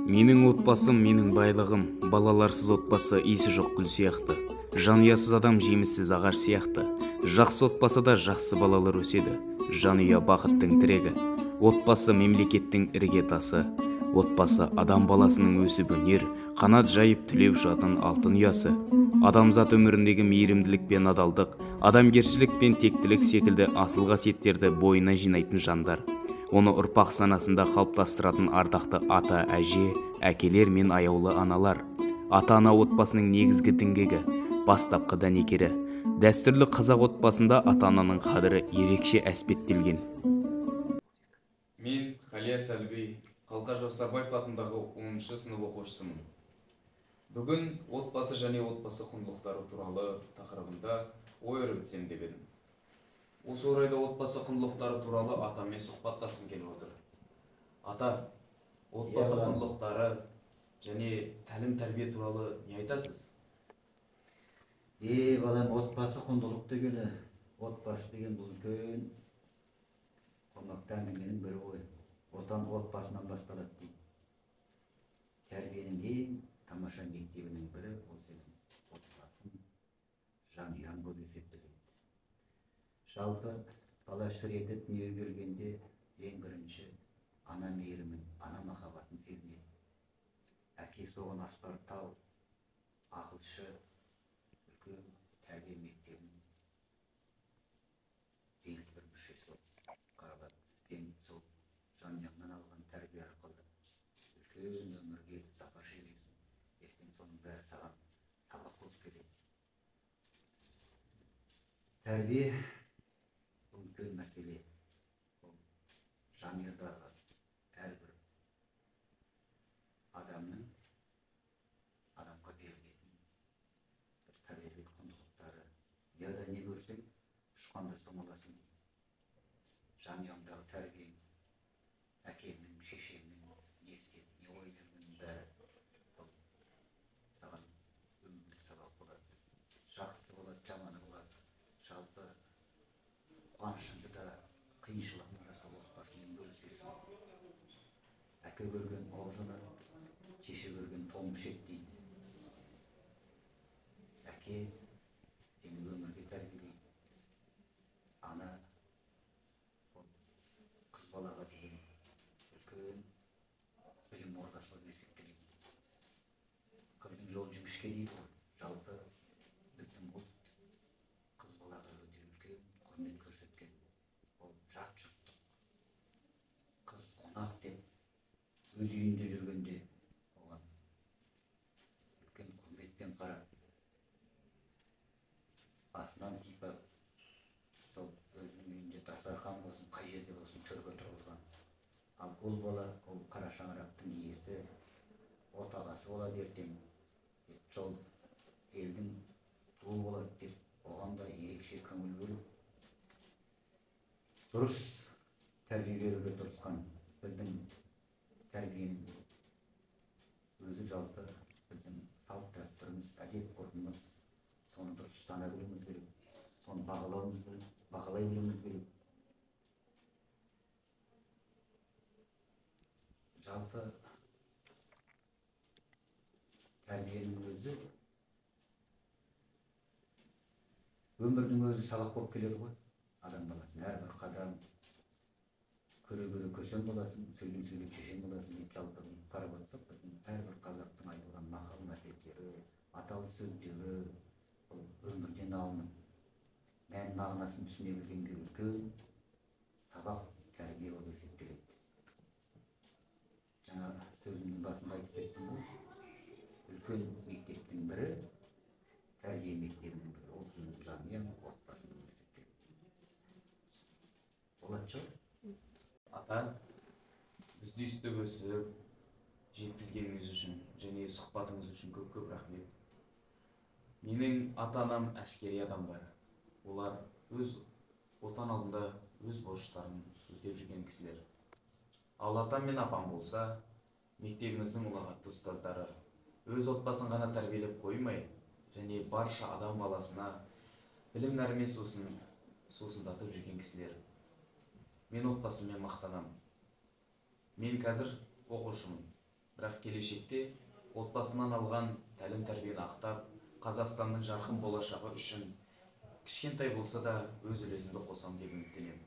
Менің отбасым, менің байлығым, балаларсыз отбасы иісі жоқ гүл сияқты. Жанұясыз адам жеміссіз ағаш сияқты. Жақсы отбасыда жақсы балалар өседі. Жанұя бақыттың тірегі. Отбасы мемлекеттің іргетасы. Отбасы адам баласының өсіп өнер, қанат жайып түлеп жатқан алтын ұясы. Адамзат өміріндегі мейірімділік пен адалдық, адамгершілік пен тектілік секілді асыл қасиеттерді бойына жинайтын жандар. Оны ұрпақ санасында қалыптастыратын ардақты ата, әже, әкелер мен аяулы аналар. Ата-ана отбасының негізгі діңгегі, бастапқы дәнекері. Дәстүрлі қазақ отбасында ата-ананың қадірі ерекше әспеттелген. Мен Қалия Сәлбей, Қалқаш Жастарбаев атындағы 10-шы сынып оқушысымын. Бүгін отбасы және отбасы құндылықтары туралы тақырыбында ой өрбітсем деп едім. Осы орайда отбасы құндылықтары туралы атамен сұхбаттасқым келіп отыр. Ата, отбасы құндылықтары және тәлім-тәрбие туралы не айтасыз? Балам, отбасы құндылық дегені, отбасы деген бұл үлкен қомақты әңгіменің бірі ғой. Отан отбасынан басталады дейді. Тәрбиенің ең тамаша мектебінің бірі ол сенің отбасың, жанұяң болып есептеледі. Жалпы бала шыр етіп дүниеге келгенде ең бірінші ана мейірімін, ана махаббатын сезінеді. Әкесі оған асқар тау, ақылшы, үлкен тәрбие мектебінің белгілі бір мүшесі болып қаралады. Сен сол жанұяңнан алған тәрбие арқылы үлкен өмірге сапар шегесің. Ертең соның бәрі саған сабақ болып келеді. Тәрбие бұл үлкен мәселе. Бұл жанұядағы әрбір адамның адамға берілетін бір тәрбиелік құндылықтары. Яда не көрсең, ұшқанда сомаласын дейді. Жанұяңдағы тәрбиең, әкеңнің, шешеңнің не істеп, не ойып жүргенің бәрі бұл саған өмірлік сабақ болады. Жақсы болады, жаманы болады. Жалпы қуанышыңды да, қиыншылығыңды да сол отбасымен бөлісесің. Әке көрген аужынар, шеше көрген томышет дейді. Әке сені өмірге тәрбиелейді. Ана қыз балаға деген үлкен білім ордасы болып есептеледі. Қыздың жол жіңішке дейді ғой. Жалпы біздің ұлт қыз балаға өте үлкен құрмет көрсеткен. Ол жат жұрттық. Қыз қонақ деп өз үйінде жүргенде оған үлкен құрметпен қарап, басынан сипап, сол өзінің үйінде дастархан болсын, қай жерде болсын төрге тұрғызған. Ал ол бала, ол қара шаңырақтың иесі, отағасы болады ертең. Сол елдің туы болады деп, оған да ерекше көңіл бөліп, дұрыс тәрбие беруге тырысқан. Біздің тәрбиенің өзі жалпы біздің салт дәстүріміз, әдет ғұрпымыз. Соны дұрыс ұстана білуіміз керек. Соны бағалай білуіміз керек. Жалпы тәрбиенің өзі, өмірдің өзі сабақ болып келеді ғой. Адам баласын әрбір қадам көре-көре көсем боласың, сөйлей-сөйлей шешен боласың деп жалпы қарап отырсақ, біздің әрбір қазақтың айтылған мақал-мәтелдері, аталы сөздері бұл өмірден алынып, мән мағынасын түсіне білгенге үлкен сабақ, тәрбие болып есептеледі. Жаңа сөзімнің басында айтып кеттім ғой, үлкен мектептің бірі, тәрбие мектебінің бірі, ол сенің жанұяң, отбасың болып есептеледі. Болады шығар? Ата, бізді өстіп өсіп, жеткізгеніңіз үшін және сұхбатыңыз үшін көп-көп рахмет. Менің ата-анам әскери адамдар. Олар өз отан алдында өз борыштарын өтеп жүрген кісілер. Ал атам мен апам болса, мектебіміздің ұлағатты ұстаздары. Өз отбасын ғана тәрбиелеп қоймай, және барша адам баласына білім нәрімен сусындатып жүрген кісілер. Мен отбасыммен мақтанамын. Мен қазір оқушымын. Бірақ келешекте отбасынан алған тәлім тәрбиені ақтап, Қазақстанның жарқын болашағы үшін кішкентай болса да өз үлесімді қосам деп үміттенемін.